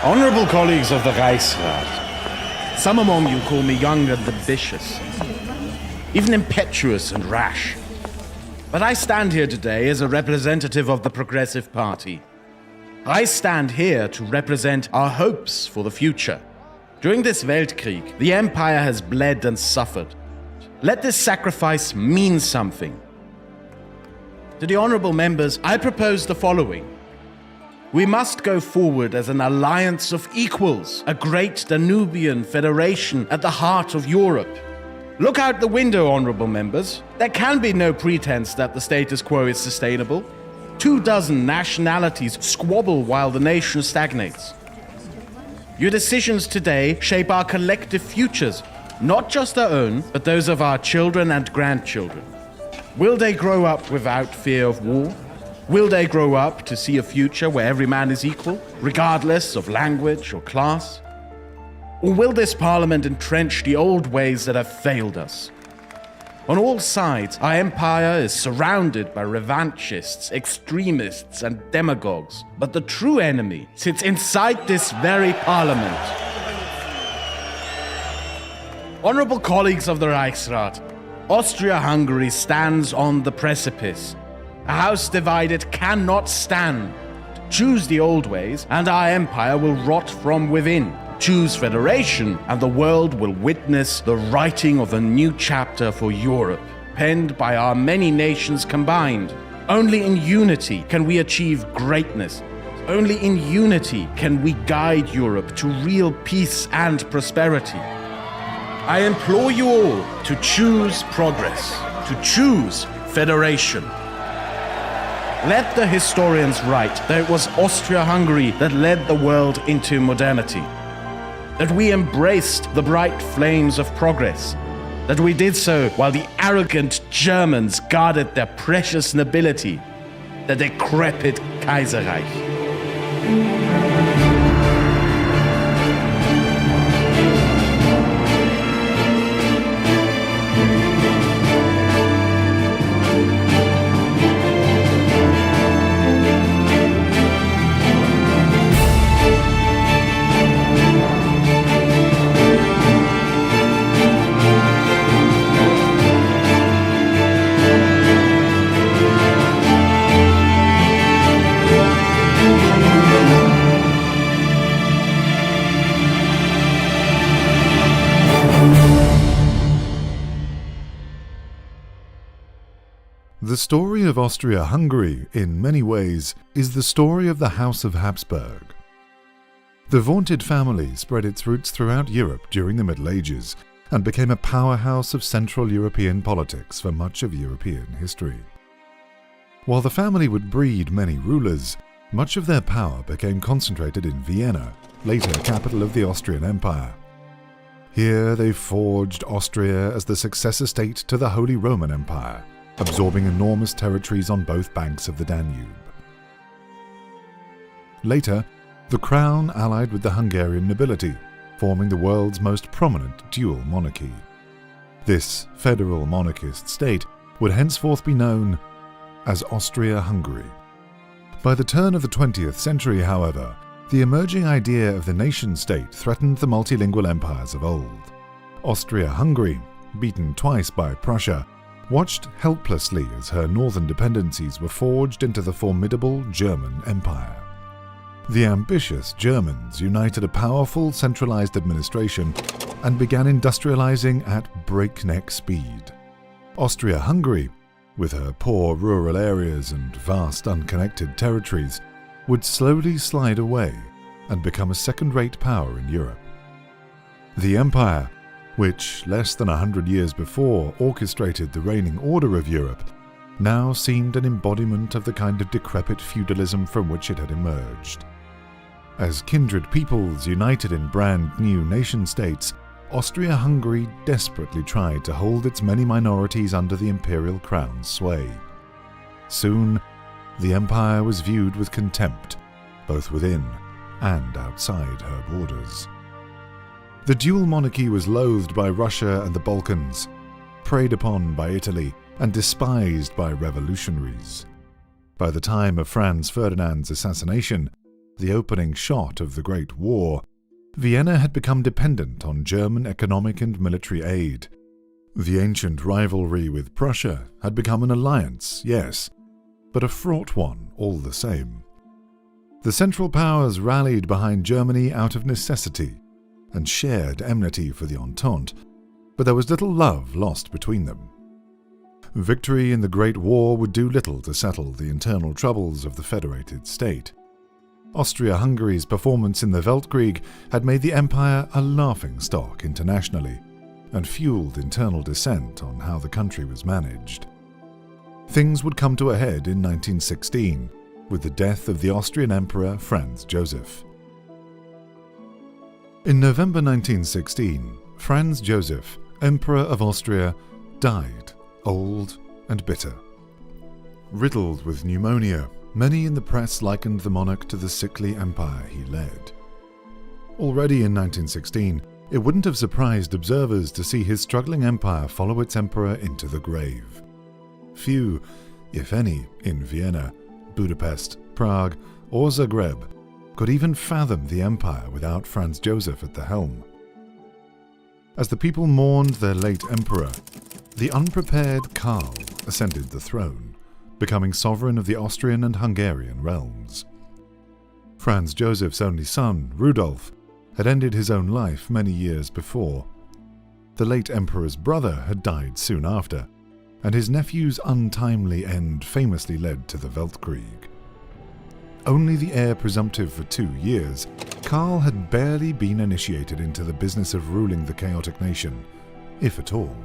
Honorable colleagues of the Reichsrat, some among you call me young and ambitious, even impetuous and rash. But I stand here today as a representative of the Progressive Party. I stand here to represent our hopes for the future. During this Weltkrieg, the Empire has bled and suffered. Let this sacrifice mean something. To the honorable members, I propose the following. We must go forward as an alliance of equals, a great Danubian federation at the heart of Europe. Look out the window, honorable members. There can be no pretense that the status quo is sustainable. 24 nationalities squabble while the nation stagnates. Your decisions today shape our collective futures, not just our own, but those of our children and grandchildren. Will they grow up without fear of war? Will they grow up to see a future where every man is equal, regardless of language or class? Or will this parliament entrench the old ways that have failed us? On all sides, our empire is surrounded by revanchists, extremists, and demagogues. But the true enemy sits inside this very parliament. Honorable colleagues of the Reichsrat, Austria-Hungary stands on the precipice. A house divided cannot stand. Choose the old ways, and our empire will rot from within. Choose federation, and the world will witness the writing of a new chapter for Europe, penned by our many nations combined. Only in unity can we achieve greatness. Only in unity can we guide Europe to real peace and prosperity. I implore you all to choose progress, to choose federation. Let the historians write that it was Austria-Hungary that led the world into modernity, that we embraced the bright flames of progress, that we did so while the arrogant Germans guarded their precious nobility, the decrepit Kaiserreich. The story of Austria-Hungary, in many ways, is the story of the House of Habsburg. The vaunted family spread its roots throughout Europe during the Middle Ages and became a powerhouse of Central European politics for much of European history. While the family would breed many rulers, much of their power became concentrated in Vienna, later capital of the Austrian Empire. Here they forged Austria as the successor state to the Holy Roman Empire, absorbing enormous territories on both banks of the Danube. Later, the crown allied with the Hungarian nobility, forming the world's most prominent dual monarchy. This federal monarchist state would henceforth be known as Austria-Hungary. By the turn of the 20th century, however, the emerging idea of the nation-state threatened the multilingual empires of old. Austria-Hungary, beaten twice by Prussia, watched helplessly as her northern dependencies were forged into the formidable German Empire. The ambitious Germans united a powerful centralized administration and began industrializing at breakneck speed. Austria-Hungary, with her poor rural areas and vast unconnected territories, would slowly slide away and become a second-rate power in Europe. The empire, which less than 100 years before orchestrated the reigning order of Europe, now seemed an embodiment of the kind of decrepit feudalism from which it had emerged. As kindred peoples united in brand new nation-states, Austria-Hungary desperately tried to hold its many minorities under the imperial crown's sway. Soon, the empire was viewed with contempt, both within and outside her borders. The dual monarchy was loathed by Russia and the Balkans, preyed upon by Italy, and despised by revolutionaries. By the time of Franz Ferdinand's assassination, the opening shot of the Great War, Vienna had become dependent on German economic and military aid. The ancient rivalry with Prussia had become an alliance, yes, but a fraught one all the same. The Central Powers rallied behind Germany out of necessity and shared enmity for the Entente, but there was little love lost between them. Victory in the Great War would do little to settle the internal troubles of the federated state. Austria-Hungary's performance in the Weltkrieg had made the empire a laughingstock internationally and fueled internal dissent on how the country was managed. Things would come to a head in 1916 with the death of the Austrian Emperor Franz Joseph. In November 1916, Franz Joseph, Emperor of Austria, died, old and bitter. Riddled with pneumonia, many in the press likened the monarch to the sickly empire he led. Already in 1916, it wouldn't have surprised observers to see his struggling empire follow its emperor into the grave. Few, if any, in Vienna, Budapest, Prague, or Zagreb could even fathom the empire without Franz Joseph at the helm. As the people mourned their late emperor, the unprepared Karl ascended the throne, becoming sovereign of the Austrian and Hungarian realms. Franz Joseph's only son, Rudolf, had ended his own life many years before. The late emperor's brother had died soon after, and his nephew's untimely end famously led to the Weltkrieg. Only the heir presumptive for 2 years, Karl had barely been initiated into the business of ruling the chaotic nation, if at all.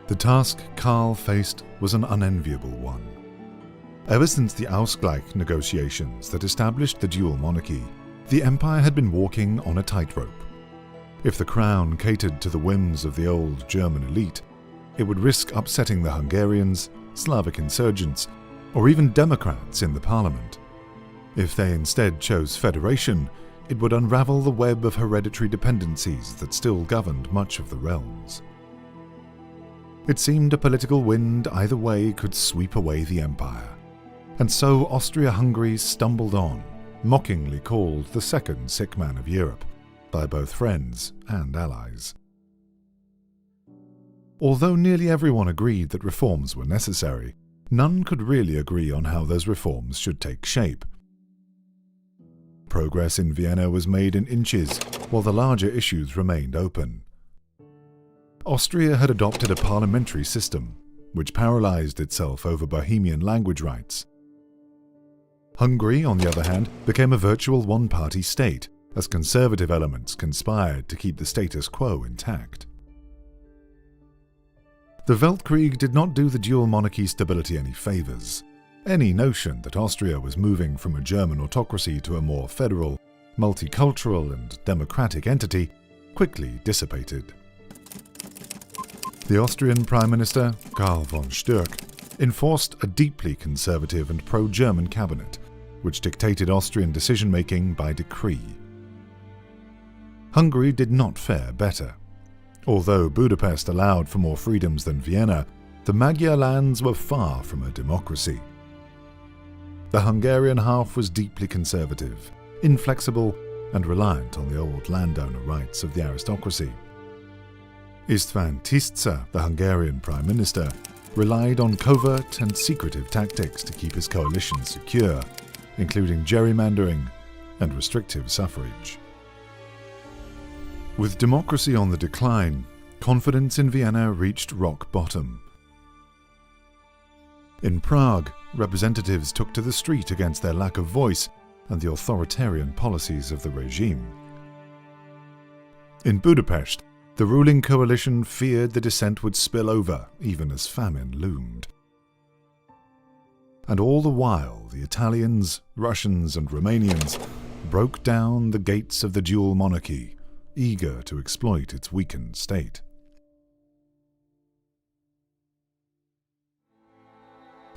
The task Karl faced was an unenviable one. Ever since the Ausgleich negotiations that established the dual monarchy, the empire had been walking on a tightrope. If the crown catered to the whims of the old German elite, it would risk upsetting the Hungarians, Slavic insurgents, or even Democrats in the parliament. If they instead chose federation, it would unravel the web of hereditary dependencies that still governed much of the realms. It seemed a political wind either way could sweep away the empire, and so Austria-Hungary stumbled on, mockingly called the second sick man of Europe, by both friends and allies. Although nearly everyone agreed that reforms were necessary, none could really agree on how those reforms should take shape. Progress in Vienna was made in inches, while the larger issues remained open. Austria had adopted a parliamentary system, which paralyzed itself over Bohemian language rights. Hungary, on the other hand, became a virtual one-party state, as conservative elements conspired to keep the status quo intact. The Weltkrieg did not do the dual monarchy stability any favors. Any notion that Austria was moving from a German autocracy to a more federal, multicultural and democratic entity quickly dissipated. The Austrian Prime Minister, Karl von Stürk, enforced a deeply conservative and pro-German cabinet, which dictated Austrian decision-making by decree. Hungary did not fare better. Although Budapest allowed for more freedoms than Vienna, the Magyar lands were far from a democracy. The Hungarian half was deeply conservative, inflexible, and reliant on the old landowner rights of the aristocracy. István Tisza, the Hungarian Prime Minister, relied on covert and secretive tactics to keep his coalition secure, including gerrymandering and restrictive suffrage. With democracy on the decline, confidence in Vienna reached rock bottom. In Prague, representatives took to the street against their lack of voice and the authoritarian policies of the regime. In Budapest, the ruling coalition feared the dissent would spill over even as famine loomed. And all the while, the Italians, Russians, and Romanians broke down the gates of the dual monarchy, eager to exploit its weakened state.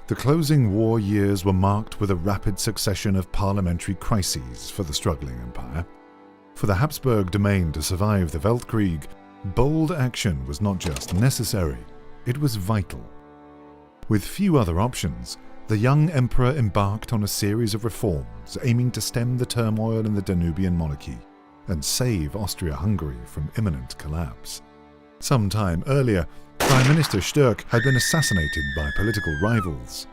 The closing war years were marked with a rapid succession of parliamentary crises for the struggling empire. For the Habsburg domain to survive the Weltkrieg, bold action was not just necessary, it was vital. With few other options, the young emperor embarked on a series of reforms aiming to stem the turmoil in the Danubian monarchy and save Austria-Hungary from imminent collapse. Some time earlier, Prime Minister Sturck had been assassinated by political rivals.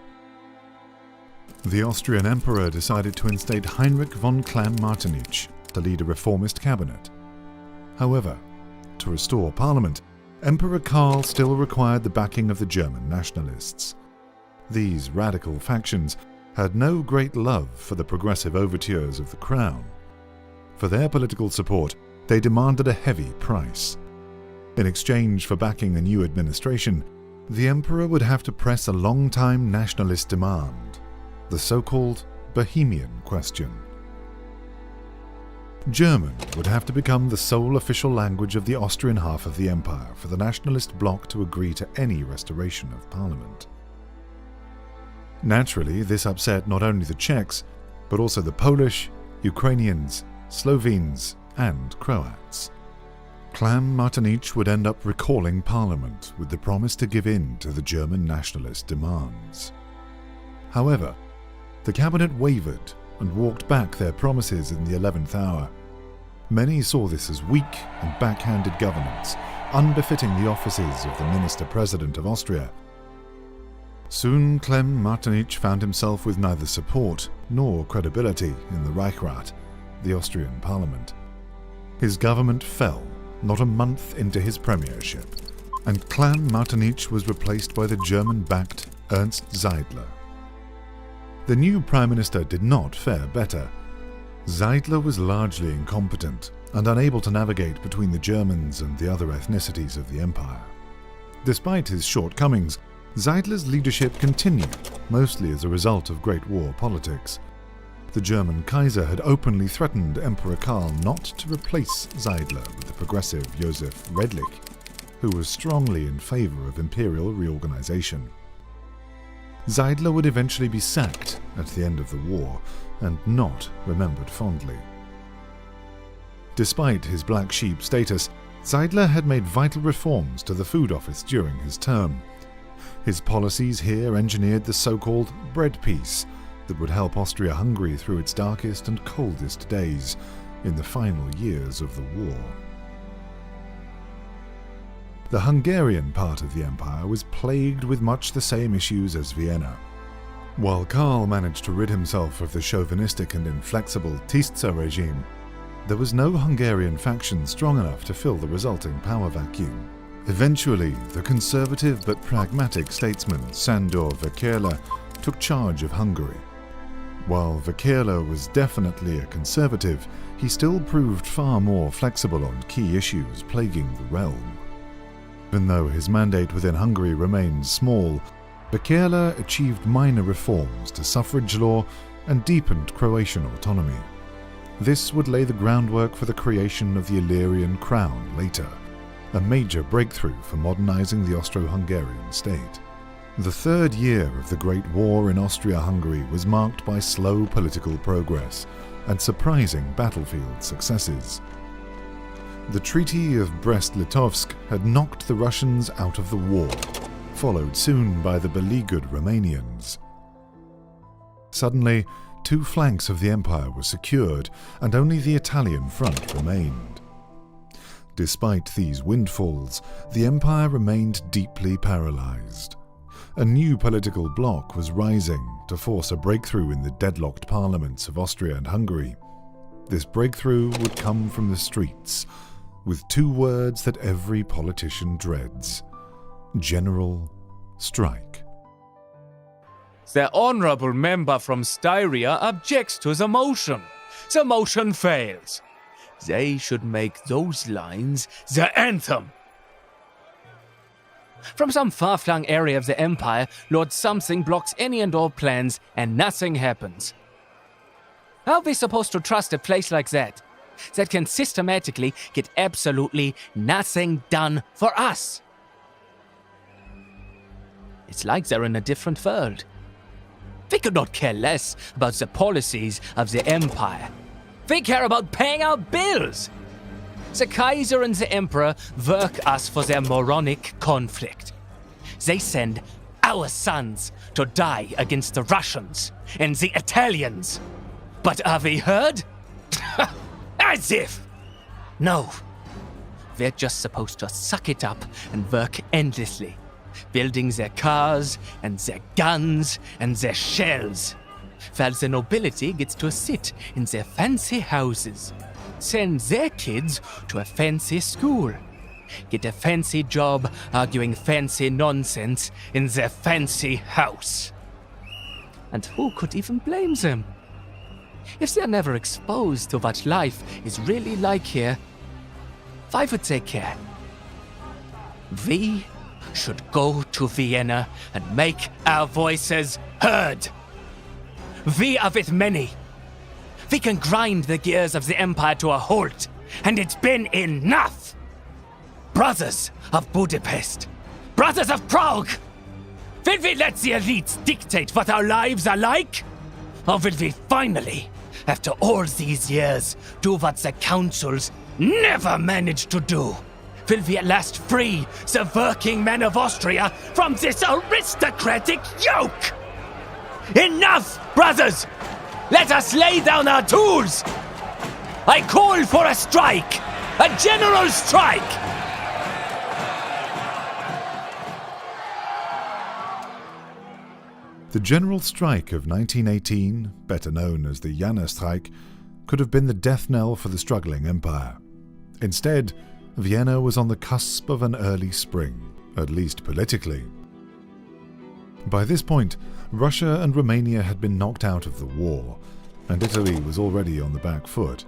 The Austrian emperor decided to instate Heinrich von Klamm-Martinitsch to lead a reformist cabinet. However, to restore parliament, Emperor Karl still required the backing of the German nationalists. These radical factions had no great love for the progressive overtures of the crown. For their political support, they demanded a heavy price. In exchange for backing a new administration, the emperor would have to press a long-time nationalist demand, the so-called Bohemian question. German would have to become the sole official language of the Austrian half of the empire for the nationalist bloc to agree to any restoration of parliament. Naturally, this upset not only the Czechs, but also the Polish, Ukrainians, Slovenes, and Croats. Klamm-Martinitsch would end up recalling parliament with the promise to give in to the German nationalist demands. However, the cabinet wavered and walked back their promises in the 11th hour. Many saw this as weak and backhanded governance, unbefitting the offices of the Minister-President of Austria. Soon Klamm-Martinitsch found himself with neither support nor credibility in the Reichsrat, the Austrian parliament. His government fell not a month into his premiership, and Klamm-Martinitsch was replaced by the German-backed Ernst Seidler. The new prime minister did not fare better. Seidler was largely incompetent and unable to navigate between the Germans and the other ethnicities of the empire. Despite his shortcomings, Seidler's leadership continued, mostly as a result of Great War politics. The German Kaiser had openly threatened Emperor Karl not to replace Seidler with the progressive Joseph Redlich, who was strongly in favor of imperial reorganization. Seidler would eventually be sacked at the end of the war and not remembered fondly. Despite his black sheep status, Seidler had made vital reforms to the food office during his term. His policies here engineered the so-called bread peace that would help Austria-Hungary through its darkest and coldest days in the final years of the war. The Hungarian part of the empire was plagued with much the same issues as Vienna. While Karl managed to rid himself of the chauvinistic and inflexible Tisza regime, there was no Hungarian faction strong enough to fill the resulting power vacuum. Eventually, the conservative but pragmatic statesman Sándor Vekerle took charge of Hungary. While Vekerle was definitely a conservative, he still proved far more flexible on key issues plaguing the realm. Even though his mandate within Hungary remained small, Vekerle achieved minor reforms to suffrage law and deepened Croatian autonomy. This would lay the groundwork for the creation of the Illyrian crown later, a major breakthrough for modernizing the Austro-Hungarian state. The third year of the Great War in Austria-Hungary was marked by slow political progress and surprising battlefield successes. The Treaty of Brest-Litovsk had knocked the Russians out of the war, followed soon by the beleaguered Romanians. Suddenly, two flanks of the empire were secured, and only the Italian front remained. Despite these windfalls, the empire remained deeply paralyzed. A new political bloc was rising to force a breakthrough in the deadlocked parliaments of Austria and Hungary. This breakthrough would come from the streets, with two words that every politician dreads: general strike. The honourable member from Styria objects to the motion. The motion fails. They should make those lines the anthem. From some far-flung area of the empire, Lord Something blocks any and all plans, and nothing happens. How are we supposed to trust a place like that can systematically get absolutely nothing done for us? It's like they're in a different world. We could not care less about the policies of the empire. We care about paying our bills. The Kaiser and the Emperor work us for their moronic conflict. They send our sons to die against the Russians and the Italians. But are we heard? As if! No. They're just supposed to suck it up and work endlessly, building their cars and their guns and their shells, while the nobility gets to sit in their fancy houses, send their kids to a fancy school, get a fancy job arguing fancy nonsense in their fancy house. And who could even blame them? If they're never exposed to what life is really like here, why would they care? We should go to Vienna and make our voices heard. We are with many. We can grind the gears of the Empire to a halt, and it's been enough. Brothers of Budapest, brothers of Prague, will we let the elites dictate what our lives are like? Or will we finally, after all these years, do what the councils never managed to do? Will we at last free the working men of Austria from this aristocratic yoke? Enough, brothers! Let us lay down our tools! I call for a strike! A general strike! The General Strike of 1918, better known as the Jännerstreik, could have been the death knell for the struggling empire. Instead, Vienna was on the cusp of an early spring, at least politically. By this point, Russia and Romania had been knocked out of the war, and Italy was already on the back foot.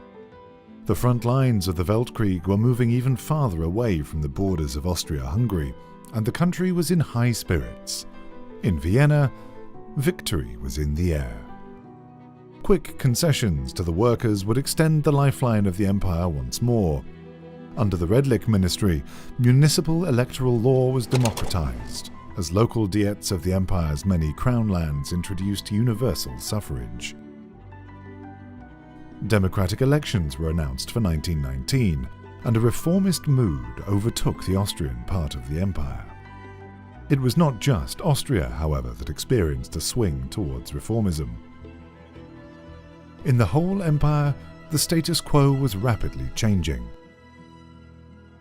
The front lines of the Weltkrieg were moving even farther away from the borders of Austria-Hungary, and the country was in high spirits. In Vienna, victory was in the air. Quick concessions to the workers would extend the lifeline of the empire once more. Under the Redlich ministry, municipal electoral law was democratized, as local diets of the empire's many crown lands introduced universal suffrage. Democratic elections were announced for 1919, and a reformist mood overtook the Austrian part of the empire. It was not just Austria, however, that experienced a swing towards reformism. In the whole empire, the status quo was rapidly changing.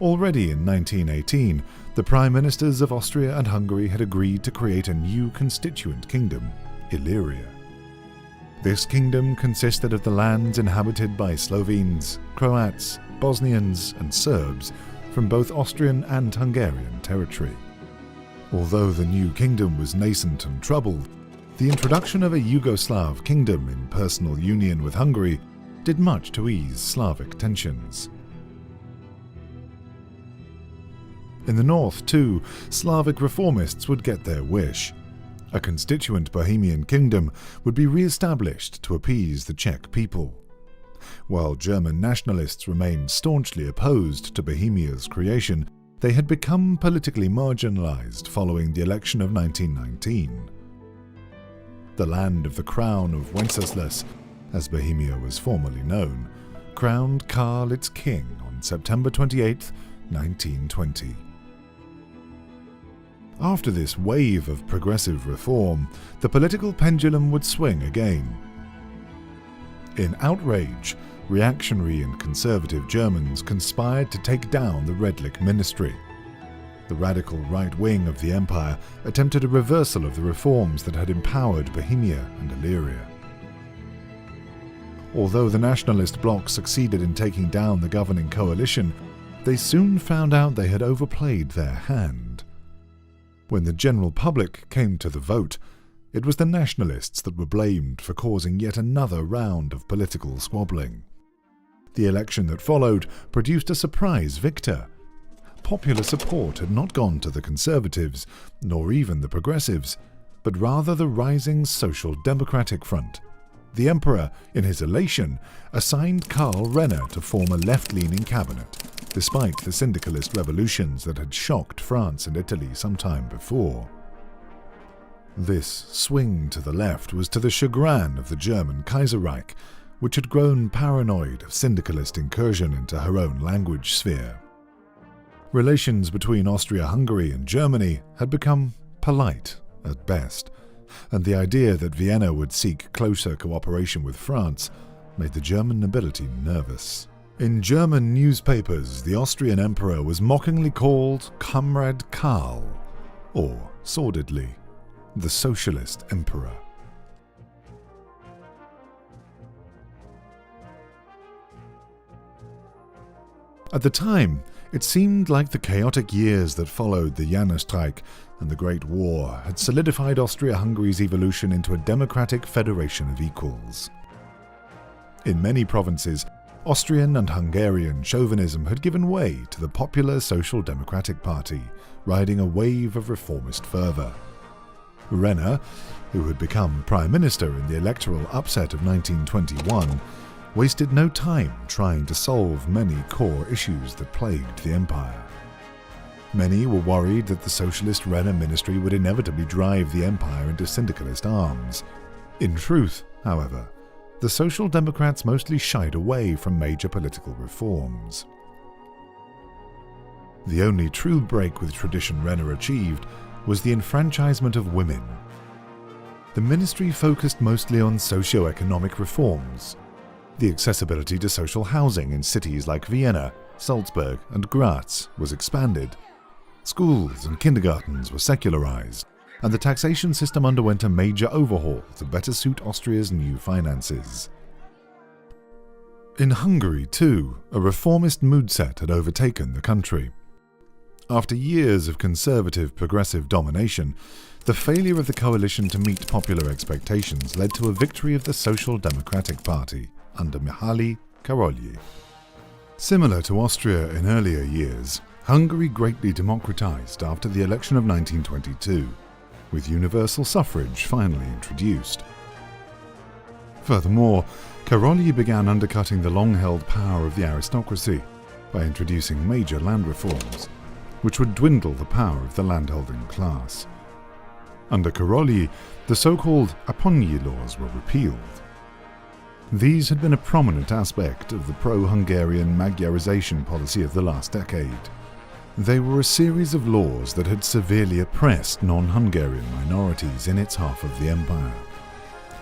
Already in 1918, the prime ministers of Austria and Hungary had agreed to create a new constituent kingdom, Illyria. This kingdom consisted of the lands inhabited by Slovenes, Croats, Bosnians, and Serbs from both Austrian and Hungarian territory. Although the new kingdom was nascent and troubled, the introduction of a Yugoslav kingdom in personal union with Hungary did much to ease Slavic tensions. In the north, too, Slavic reformists would get their wish. A constituent Bohemian kingdom would be re-established to appease the Czech people. While German nationalists remained staunchly opposed to Bohemia's creation, they had become politically marginalized following the election of 1919. The land of the Crown of Wenceslas, as Bohemia was formerly known, crowned Karl its king on September 28, 1920. After this wave of progressive reform, the political pendulum would swing again. In outrage, reactionary and conservative Germans conspired to take down the Redlich ministry. The radical right wing of the empire attempted a reversal of the reforms that had empowered Bohemia and Illyria. Although the nationalist bloc succeeded in taking down the governing coalition, they soon found out they had overplayed their hand. When the general public came to the vote, it was the nationalists that were blamed for causing yet another round of political squabbling. The election that followed produced a surprise victor. Popular support had not gone to the Conservatives, nor even the Progressives, but rather the rising Social Democratic Front. The Emperor, in his elation, assigned Karl Renner to form a left-leaning cabinet, despite the syndicalist revolutions that had shocked France and Italy some time before. This swing to the left was to the chagrin of the German Kaiserreich, which had grown paranoid of syndicalist incursion into her own language sphere. Relations between Austria-Hungary and Germany had become polite at best, and the idea that Vienna would seek closer cooperation with France made the German nobility nervous. In German newspapers, the Austrian emperor was mockingly called Comrade Karl, or, sordidly, the Socialist Emperor. At the time, it seemed like the chaotic years that followed the Jannerstreik and the Great War had solidified Austria-Hungary's evolution into a democratic federation of equals. In many provinces, Austrian and Hungarian chauvinism had given way to the popular Social Democratic Party, riding a wave of reformist fervour. Renner, who had become Prime Minister in the electoral upset of 1921, wasted no time trying to solve many core issues that plagued the empire. Many were worried that the socialist Renner ministry would inevitably drive the empire into syndicalist arms. In truth, however, the Social Democrats mostly shied away from major political reforms. The only true break with tradition Renner achieved was the enfranchisement of women. The ministry focused mostly on socio-economic reforms. The accessibility to social housing in cities like Vienna, Salzburg, and Graz was expanded. Schools and kindergartens were secularized, and the taxation system underwent a major overhaul to better suit Austria's new finances. In Hungary, too, a reformist moodset had overtaken the country. After years of conservative progressive domination, the failure of the coalition to meet popular expectations led to a victory of the Social Democratic Party under Mihály Károlyi. Similar to Austria in earlier years, Hungary greatly democratized after the election of 1922, with universal suffrage finally introduced. Furthermore, Károlyi began undercutting the long-held power of the aristocracy by introducing major land reforms, which would dwindle the power of the landholding class. Under Károlyi, the so-called Apponyi laws were repealed. These had been a prominent aspect of the pro-Hungarian Magyarization policy of the last decade. They were a series of laws that had severely oppressed non-Hungarian minorities in its half of the empire.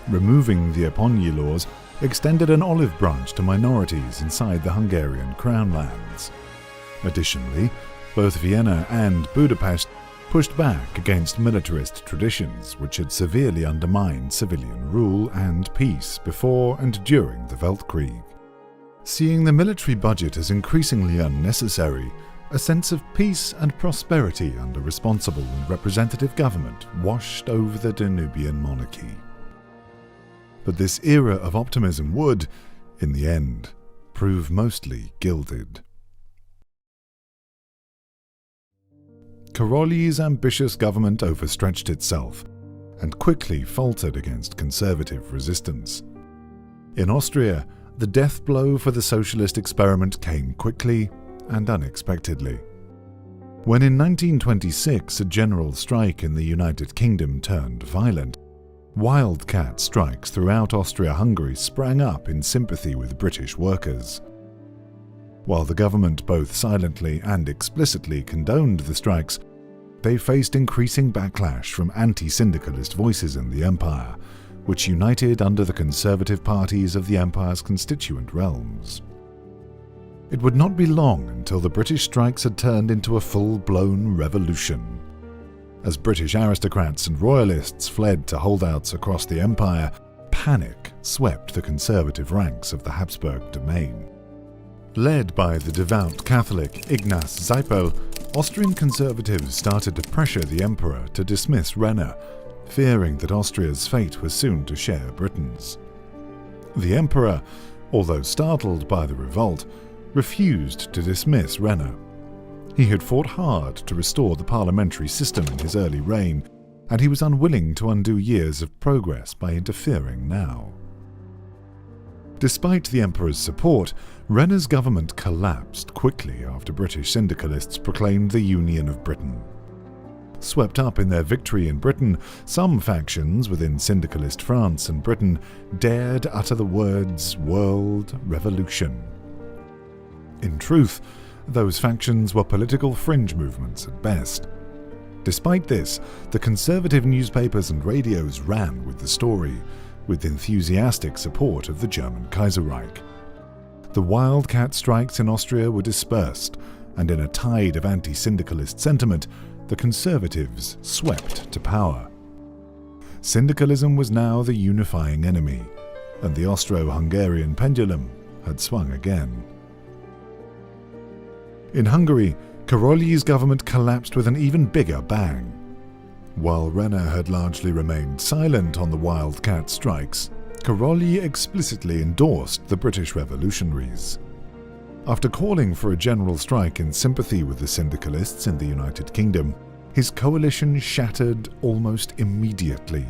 Removing the Apponyi laws extended an olive branch to minorities inside the Hungarian crown lands. Additionally, both Vienna and Budapest pushed back against militarist traditions which had severely undermined civilian rule and peace before and during the Weltkrieg. Seeing the military budget as increasingly unnecessary, a sense of peace and prosperity under responsible and representative government washed over the Danubian monarchy. But this era of optimism would, in the end, prove mostly gilded. Károlyi's ambitious government overstretched itself and quickly faltered against conservative resistance. In Austria, the death blow for the socialist experiment came quickly and unexpectedly. When in 1926 a general strike in the United Kingdom turned violent, wildcat strikes throughout Austria-Hungary sprang up in sympathy with British workers. While the government both silently and explicitly condoned the strikes, they faced increasing backlash from anti-syndicalist voices in the empire, which united under the conservative parties of the empire's constituent realms. It would not be long until the British strikes had turned into a full-blown revolution. As British aristocrats and royalists fled to holdouts across the empire, panic swept the conservative ranks of the Habsburg domain. Led by the devout Catholic Ignaz Seipel, Austrian conservatives started to pressure the emperor to dismiss Renner, fearing that Austria's fate was soon to share Britain's. The emperor, although startled by the revolt, refused to dismiss Renner. He had fought hard to restore the parliamentary system in his early reign, and he was unwilling to undo years of progress by interfering now. Despite the emperor's support, Renner's government collapsed quickly after British syndicalists proclaimed the Union of Britain. Swept up in their victory in Britain, some factions within syndicalist France and Britain dared utter the words "World Revolution." In truth, those factions were political fringe movements at best. Despite this, the conservative newspapers and radios ran with the story, with enthusiastic support of the German Kaiserreich. The wildcat strikes in Austria were dispersed, and in a tide of anti-syndicalist sentiment, the conservatives swept to power. Syndicalism was now the unifying enemy, and the Austro-Hungarian pendulum had swung again. In Hungary, Karolyi's government collapsed with an even bigger bang. While Renner had largely remained silent on the wildcat strikes, Karolyi explicitly endorsed the British revolutionaries. After calling for a general strike in sympathy with the syndicalists in the United Kingdom, his coalition shattered almost immediately.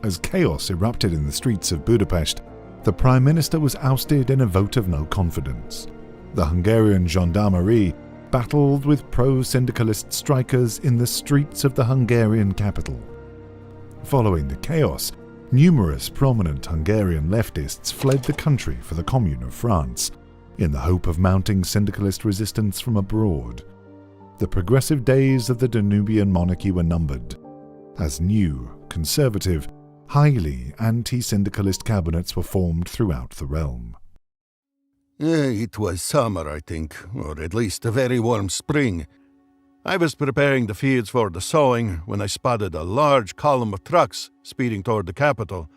As chaos erupted in the streets of Budapest, the Prime Minister was ousted in a vote of no confidence. The Hungarian gendarmerie battled with pro-syndicalist strikers in the streets of the Hungarian capital. Following the chaos, numerous prominent Hungarian leftists fled the country for the Commune of France, in the hope of mounting syndicalist resistance from abroad. The progressive days of the Danubian monarchy were numbered, as new, conservative, highly anti-syndicalist cabinets were formed throughout the realm. It was summer, I think, or at least a very warm spring. I was preparing the fields for the sowing when I spotted a large column of trucks speeding toward the capital.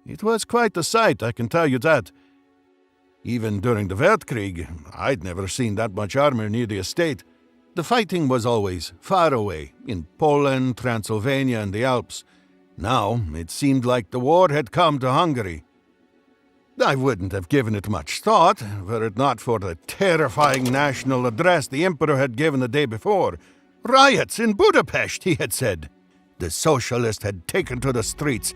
It was quite a sight, I can tell you that. Even during the Weltkrieg, I'd never seen that much armor near the estate. The fighting was always far away, in Poland, Transylvania, and the Alps. Now, it seemed like the war had come to Hungary. I wouldn't have given it much thought, were it not for the terrifying national address the Emperor had given the day before. Riots in Budapest, he had said. The socialists had taken to the streets.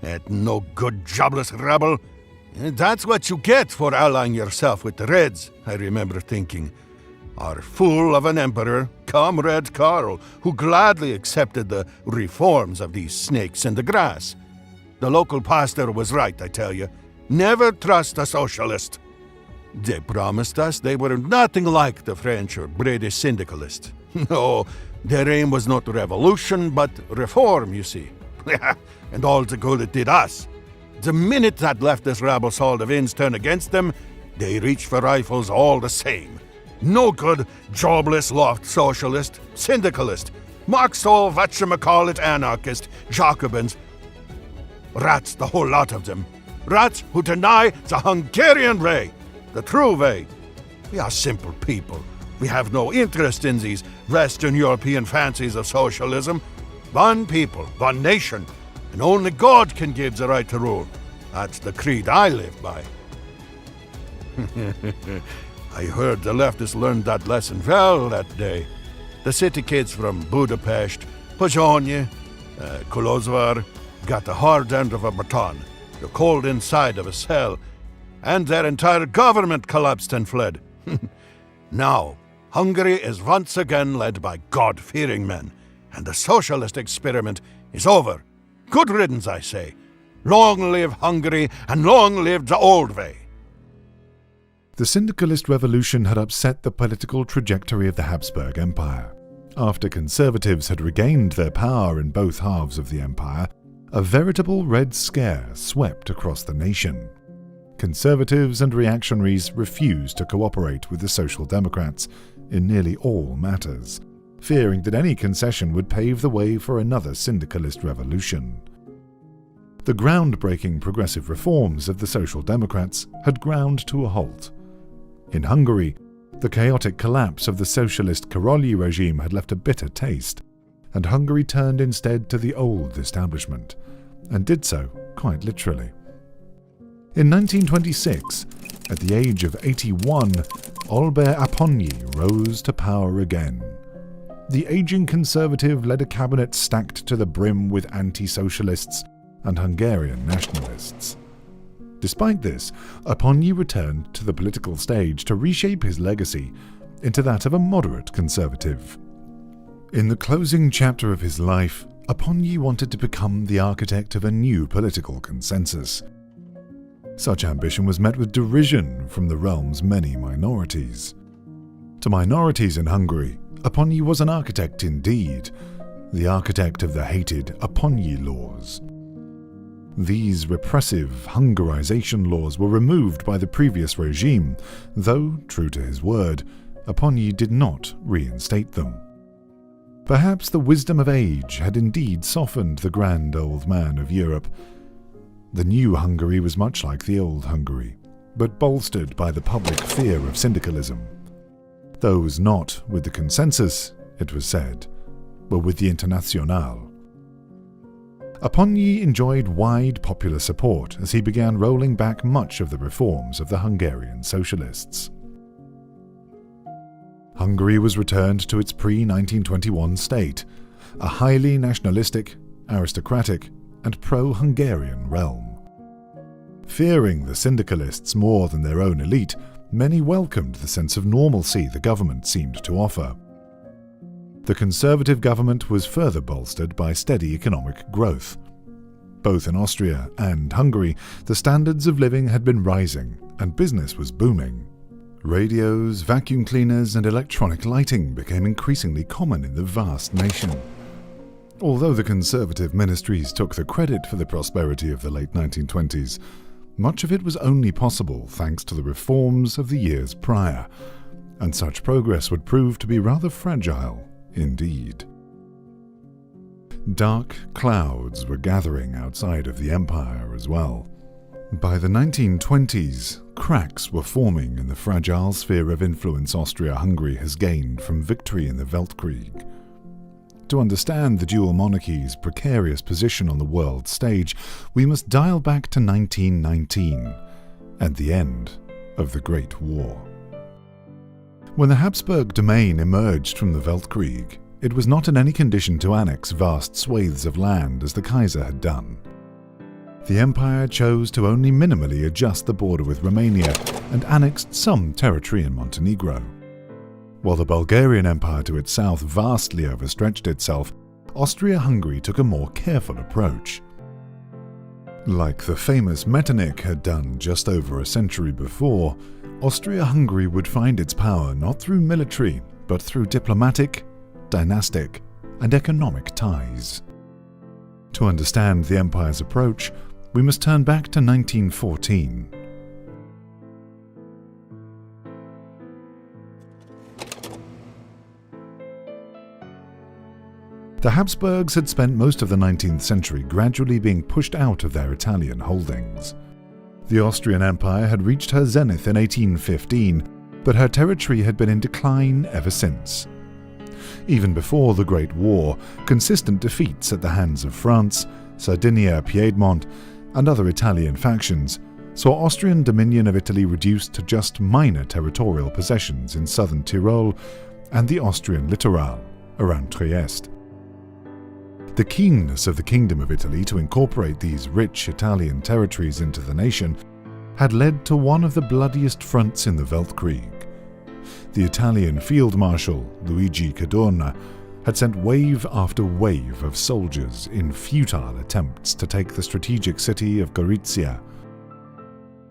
That no good jobless rebel. That's what you get for allying yourself with the Reds, I remember thinking. Our fool of an emperor, Comrade Karl, who gladly accepted the reforms of these snakes in the grass. The local pastor was right, I tell you. Never trust a socialist. They promised us they were nothing like the French or British syndicalists. No, their aim was not revolution, but reform, you see. And all the good it did us. The minute that leftist rabble saw the winds turn against them, they reached for rifles all the same. No good, jobless, loft socialist, syndicalist, Marxist, whatchamacallit anarchist, Jacobins. Rats, the whole lot of them. Rats who deny the Hungarian way, the true way. We are simple people. We have no interest in these Western European fancies of socialism. One people, one nation, and only God can give the right to rule. That's the creed I live by. I heard the leftists learned that lesson well that day. The city kids from Budapest, Pozsony, Kolozsvár got the hard end of a baton, the cold inside of a cell, and their entire government collapsed and fled. Now, Hungary is once again led by God-fearing men, and the socialist experiment is over. Good riddance, I say. Long live Hungary, and long live the old way. The syndicalist revolution had upset the political trajectory of the Habsburg Empire. After conservatives had regained their power in both halves of the empire, a veritable Red Scare swept across the nation. Conservatives and reactionaries refused to cooperate with the Social Democrats in nearly all matters, fearing that any concession would pave the way for another syndicalist revolution. The groundbreaking progressive reforms of the Social Democrats had ground to a halt. In Hungary, the chaotic collapse of the socialist Karolyi regime had left a bitter taste, and Hungary turned instead to the old establishment, and did so quite literally. In 1926, at the age of 81, Olber Apponyi rose to power again. The aging conservative led a cabinet stacked to the brim with anti-socialists and Hungarian nationalists. Despite this, Apponyi returned to the political stage to reshape his legacy into that of a moderate conservative. In the closing chapter of his life, Apponyi wanted to become the architect of a new political consensus. Such ambition was met with derision from the realm's many minorities. To minorities in Hungary, Apponyi was an architect indeed, the architect of the hated Apponyi laws. These repressive Hungarization laws were removed by the previous regime, though, true to his word, Apponyi did not reinstate them. Perhaps the wisdom of age had indeed softened the grand old man of Europe. The new Hungary was much like the old Hungary, but bolstered by the public fear of syndicalism. Those not with the consensus, it was said, were with the Internationale. Apponyi enjoyed wide popular support as he began rolling back much of the reforms of the Hungarian socialists. Hungary was returned to its pre-1921 state, a highly nationalistic, aristocratic, and pro-Hungarian realm. Fearing the syndicalists more than their own elite, many welcomed the sense of normalcy the government seemed to offer. The Conservative government was further bolstered by steady economic growth. Both in Austria and Hungary, the standards of living had been rising and business was booming. Radios, vacuum cleaners, and electronic lighting became increasingly common in the vast nation. Although the Conservative ministries took the credit for the prosperity of the late 1920s, much of it was only possible thanks to the reforms of the years prior, and such progress would prove to be rather fragile indeed. Dark clouds were gathering outside of the empire as well. By the 1920s, cracks were forming in the fragile sphere of influence Austria-Hungary has gained from victory in the Weltkrieg. To understand the dual monarchy's precarious position on the world stage, we must dial back to 1919 and the end of the Great War. When the Habsburg domain emerged from the Weltkrieg, it was not in any condition to annex vast swathes of land as the Kaiser had done. The empire chose to only minimally adjust the border with Romania and annexed some territory in Montenegro. While the Bulgarian Empire to its south vastly overstretched itself, Austria-Hungary took a more careful approach. Like the famous Metternich had done just over a century before, Austria-Hungary would find its power not through military, but through diplomatic, dynastic, and economic ties. To understand the empire's approach, we must turn back to 1914. The Habsburgs had spent most of the 19th century gradually being pushed out of their Italian holdings. The Austrian Empire had reached her zenith in 1815, but her territory had been in decline ever since. Even before the Great War, consistent defeats at the hands of France, Sardinia, Piedmont, and other Italian factions saw Austrian dominion of Italy reduced to just minor territorial possessions in southern Tyrol and the Austrian littoral around Trieste. The keenness of the Kingdom of Italy to incorporate these rich Italian territories into the nation had led to one of the bloodiest fronts in the Weltkrieg. The Italian Field Marshal, Luigi Cadorna, had sent wave after wave of soldiers in futile attempts to take the strategic city of Gorizia.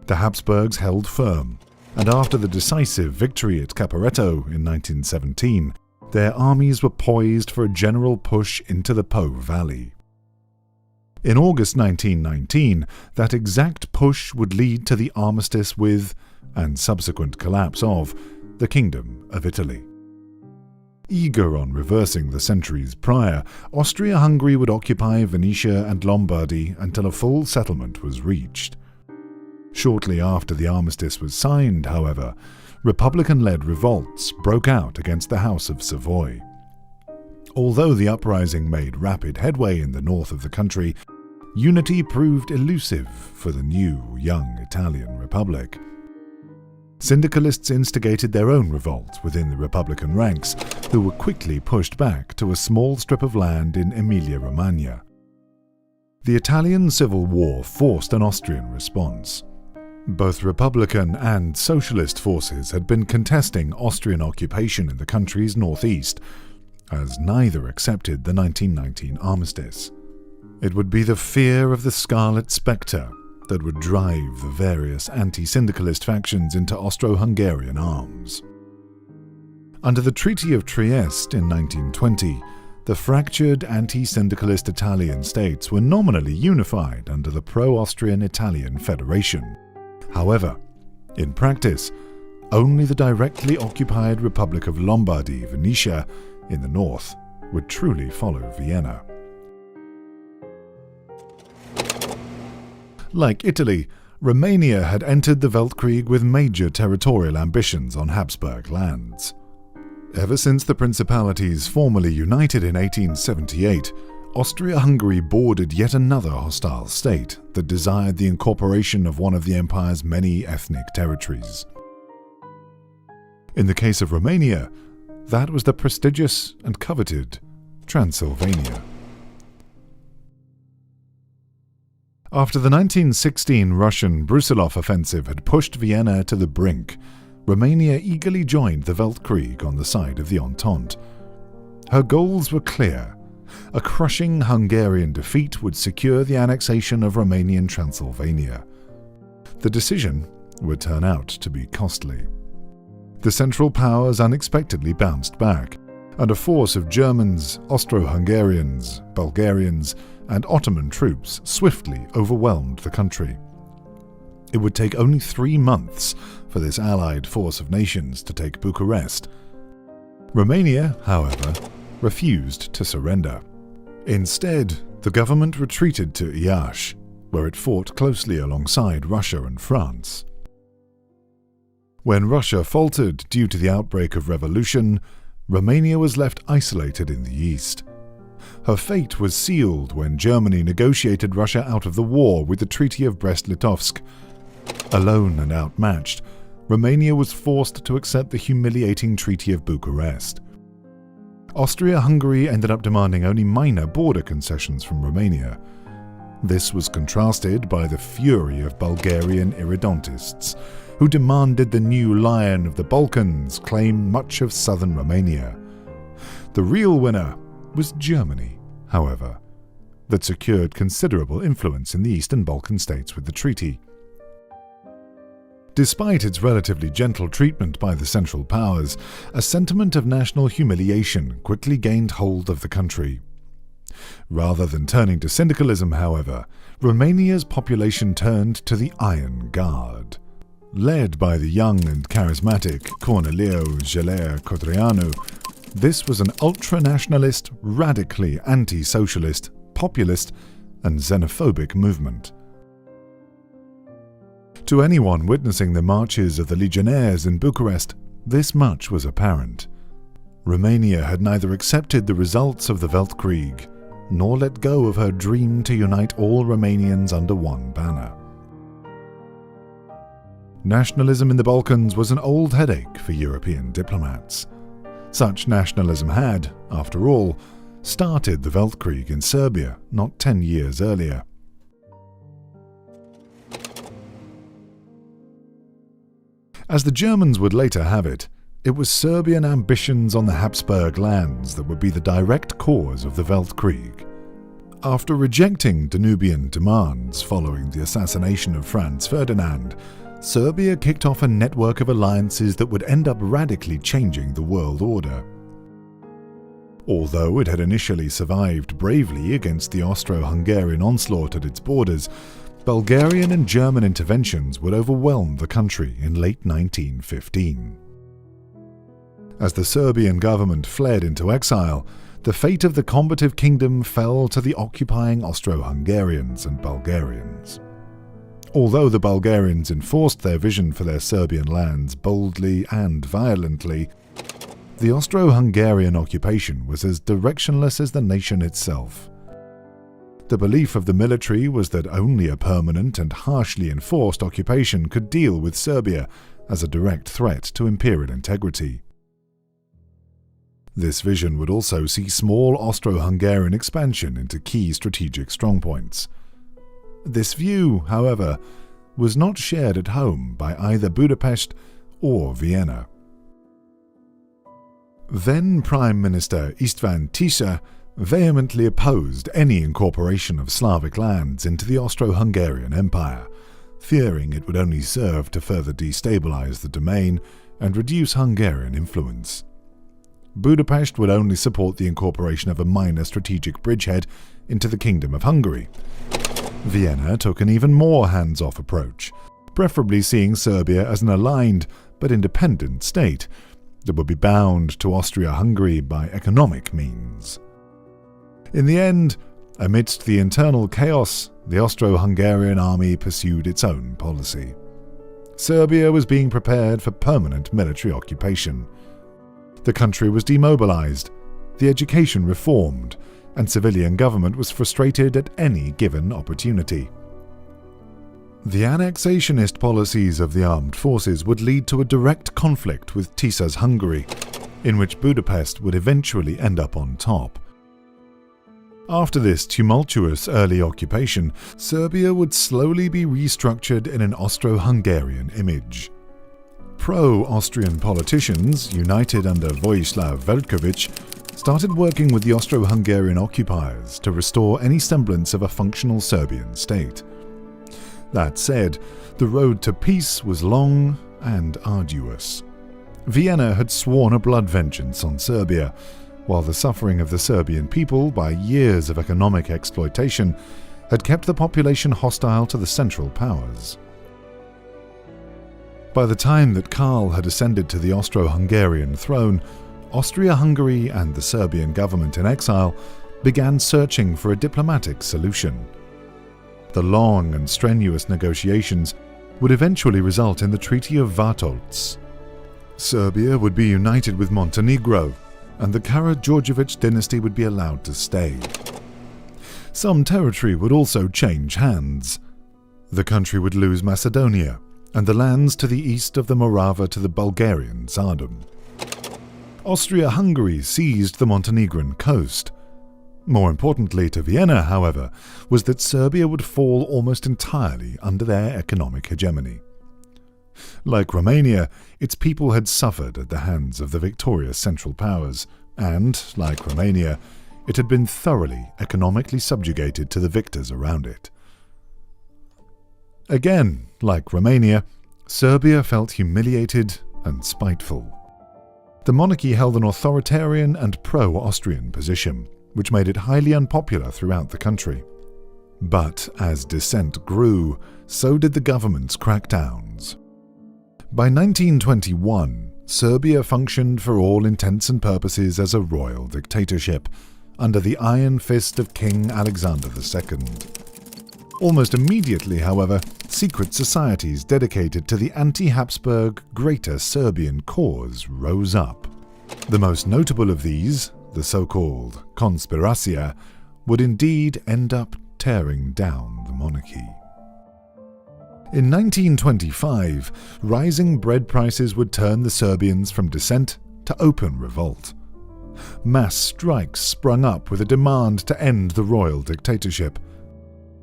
The Habsburgs held firm, and after the decisive victory at Caporetto in 1917, their armies were poised for a general push into the Po Valley. In August 1919, that exact push would lead to the armistice with, and subsequent collapse of, the Kingdom of Italy. Eager on reversing the centuries prior, Austria-Hungary would occupy Venetia and Lombardy until a full settlement was reached. Shortly after the armistice was signed, however, Republican-led revolts broke out against the House of Savoy. Although the uprising made rapid headway in the north of the country, unity proved elusive for the new, young Italian Republic. Syndicalists instigated their own revolt within the Republican ranks, who were quickly pushed back to a small strip of land in Emilia-Romagna. The Italian Civil War forced an Austrian response. Both Republican and Socialist forces had been contesting Austrian occupation in the country's northeast, as neither accepted the 1919 armistice. It would be the fear of the Scarlet Spectre that would drive the various anti-syndicalist factions into Austro-Hungarian arms. Under the Treaty of Trieste in 1920, the fractured anti-syndicalist Italian states were nominally unified under the pro-Austrian Italian Federation. However, in practice, only the directly occupied Republic of Lombardy, Venetia, in the north, would truly follow Vienna. Like Italy, Romania had entered the Weltkrieg with major territorial ambitions on Habsburg lands. Ever since the principalities formally united in 1878, Austria-Hungary bordered yet another hostile state that desired the incorporation of one of the empire's many ethnic territories. In the case of Romania, that was the prestigious and coveted Transylvania. After the 1916 Russian Brusilov offensive had pushed Vienna to the brink, Romania eagerly joined the Weltkrieg on the side of the Entente. Her goals were clear. A crushing Hungarian defeat would secure the annexation of Romanian Transylvania. The decision would turn out to be costly. The Central Powers unexpectedly bounced back, and a force of Germans, Austro-Hungarians, Bulgarians, and Ottoman troops swiftly overwhelmed the country. It would take only 3 months for this allied force of nations to take Bucharest. Romania, however, refused to surrender. Instead, the government retreated to Iași, where it fought closely alongside Russia and France. When Russia faltered due to the outbreak of revolution, Romania was left isolated in the east. Her fate was sealed when Germany negotiated Russia out of the war with the Treaty of Brest-Litovsk. Alone and outmatched, Romania was forced to accept the humiliating Treaty of Bucharest. Austria-Hungary ended up demanding only minor border concessions from Romania. This was contrasted by the fury of Bulgarian irredentists, who demanded the new Lion of the Balkans claim much of southern Romania. The real winner was Germany, however, that secured considerable influence in the Eastern Balkan states with the treaty. Despite its relatively gentle treatment by the Central Powers, a sentiment of national humiliation quickly gained hold of the country. Rather than turning to syndicalism, however, Romania's population turned to the Iron Guard. Led by the young and charismatic Corneliu Geler-Codreanu, this was an ultra-nationalist, radically anti-socialist, populist, and xenophobic movement. To anyone witnessing the marches of the legionnaires in Bucharest, this much was apparent. Romania had neither accepted the results of the Weltkrieg, nor let go of her dream to unite all Romanians under one banner. Nationalism in the Balkans was an old headache for European diplomats. Such nationalism had, after all, started the Weltkrieg in Serbia not 10 years earlier. As the Germans would later have it, it was Serbian ambitions on the Habsburg lands that would be the direct cause of the Weltkrieg. After rejecting Danubian demands following the assassination of Franz Ferdinand, Serbia kicked off a network of alliances that would end up radically changing the world order. Although it had initially survived bravely against the Austro-Hungarian onslaught at its borders, Bulgarian and German interventions would overwhelm the country in late 1915. As the Serbian government fled into exile, the fate of the combative kingdom fell to the occupying Austro-Hungarians and Bulgarians. Although the Bulgarians enforced their vision for their Serbian lands boldly and violently, the Austro-Hungarian occupation was as directionless as the nation itself. The belief of the military was that only a permanent and harshly enforced occupation could deal with Serbia as a direct threat to imperial integrity. This vision would also see small Austro-Hungarian expansion into key strategic strongpoints. This view, however, was not shared at home by either Budapest or Vienna. Then Prime Minister István Tisza vehemently opposed any incorporation of Slavic lands into the Austro-Hungarian Empire, fearing it would only serve to further destabilize the domain and reduce Hungarian influence. Budapest would only support the incorporation of a minor strategic bridgehead into the Kingdom of Hungary. Vienna took an even more hands-off approach, preferably seeing Serbia as an aligned but independent state that would be bound to Austria-Hungary by economic means. In the end, amidst the internal chaos, the Austro-Hungarian army pursued its own policy. Serbia was being prepared for permanent military occupation. The country was demobilized, the education reformed, and civilian government was frustrated at any given opportunity. The annexationist policies of the armed forces would lead to a direct conflict with Tisa's Hungary, in which Budapest would eventually end up on top. After this tumultuous early occupation, Serbia would slowly be restructured in an Austro-Hungarian image. Pro-Austrian politicians, united under Vojislav Veljković, started working with the Austro-Hungarian occupiers to restore any semblance of a functional Serbian state. That said, the road to peace was long and arduous. Vienna had sworn a blood vengeance on Serbia, while the suffering of the Serbian people by years of economic exploitation had kept the population hostile to the Central Powers. By the time that Karl had ascended to the Austro-Hungarian throne, Austria-Hungary and the Serbian government in exile began searching for a diplomatic solution. The long and strenuous negotiations would eventually result in the Treaty of Vartolz. Serbia would be united with Montenegro, and the Karađorđević dynasty would be allowed to stay. Some territory would also change hands. The country would lose Macedonia, and the lands to the east of the Morava to the Bulgarian Tsardom. Austria-Hungary seized the Montenegrin coast. More importantly to Vienna, however, was that Serbia would fall almost entirely under their economic hegemony. Like Romania, its people had suffered at the hands of the victorious Central Powers, and, like Romania, it had been thoroughly economically subjugated to the victors around it. Again, like Romania, Serbia felt humiliated and spiteful. The monarchy held an authoritarian and pro-Austrian position, which made it highly unpopular throughout the country. But as dissent grew, so did the government's crackdowns. By 1921, Serbia functioned for all intents and purposes as a royal dictatorship, under the iron fist of King Alexander II. Almost immediately, however, secret societies dedicated to the anti-Habsburg Greater Serbian cause rose up. The most notable of these, the so-called Konspiracija, would indeed end up tearing down the monarchy. In 1925, rising bread prices would turn the Serbians from dissent to open revolt. Mass strikes sprung up with a demand to end the royal dictatorship.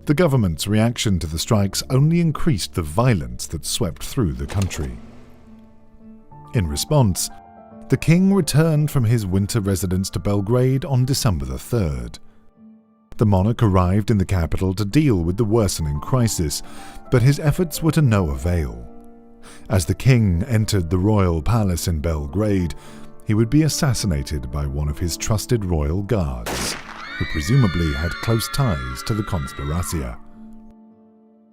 The government's reaction to the strikes only increased the violence that swept through the country. In response, the king returned from his winter residence to Belgrade on December 3rd. The monarch arrived in the capital to deal with the worsening crisis, but his efforts were to no avail. As the king entered the royal palace in Belgrade, he would be assassinated by one of his trusted royal guards, who presumably had close ties to the Konspiracija.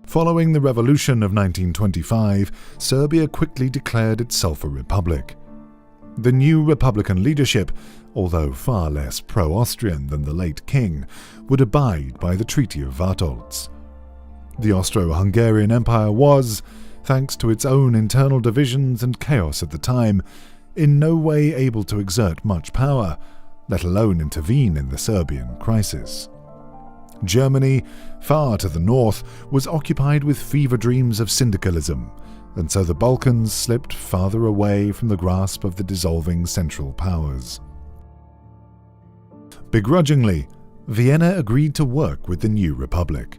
Following the revolution of 1925, Serbia quickly declared itself a republic. The new republican leadership, although far less pro-Austrian than the late king, would abide by the Treaty of Vartolz. The Austro-Hungarian Empire was, thanks to its own internal divisions and chaos at the time, in no way able to exert much power, let alone intervene in the Serbian crisis. Germany, far to the north, was occupied with fever dreams of syndicalism, and so the Balkans slipped farther away from the grasp of the dissolving Central Powers. Begrudgingly, Vienna agreed to work with the new republic.